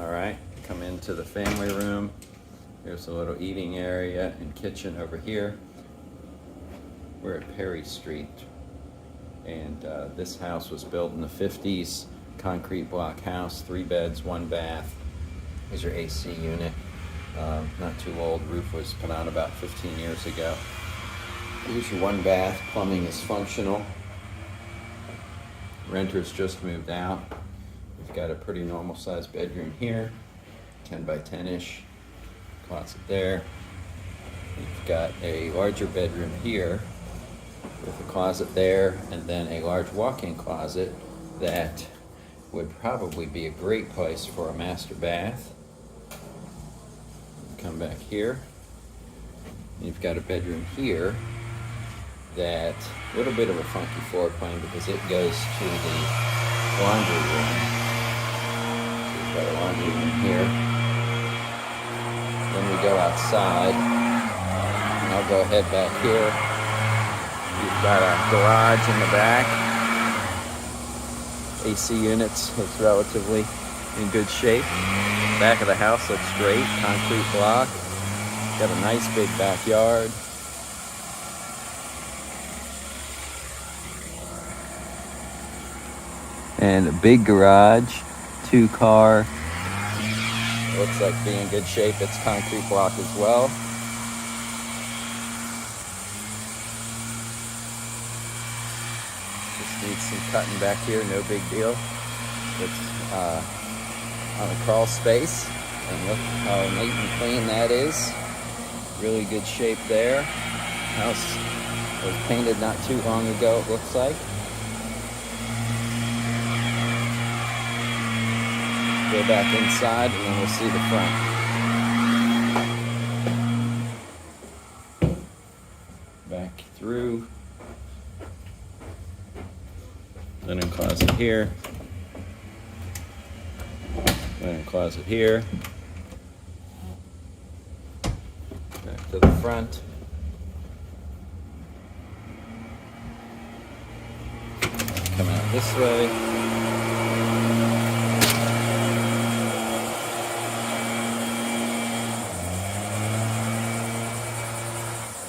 All right, come into the family room. There's a little eating area and kitchen over here. We're at Perry Street, and this house was built in the 50s, concrete block house, 3 beds, 1 bath. Here's your AC unit, not too old. Roof was put on about 15 years ago. Here's your 1 bath, plumbing is functional. Renters just moved out. We've got a pretty normal sized bedroom here, 10 by 10-ish, closet there. We've got a larger bedroom here with a closet there, and then a large walk-in closet that would probably be a great place for a master bath. Come back here. You've got a bedroom here that a little bit of a funky floor plan because it goes to the laundry room. So we've got a laundry room here. Then we go outside, and I'll go ahead back here. You've got a garage in the back. AC units looks relatively in good shape. Back of the house looks great, concrete block. Got a nice big backyard. And a big garage, 2-car. Looks like being in good shape. It's concrete block as well. Just needs some cutting back here, no big deal. It's on a crawl space, and look how neat and clean that is. Really good shape there. House was painted not too long ago, it looks like. Go back inside and then we'll see the front. Back through. Linen closet here. Linen closet here. Back to the front. Come out this way.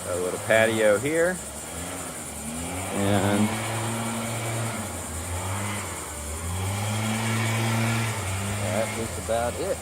A little patio here, and that is about it.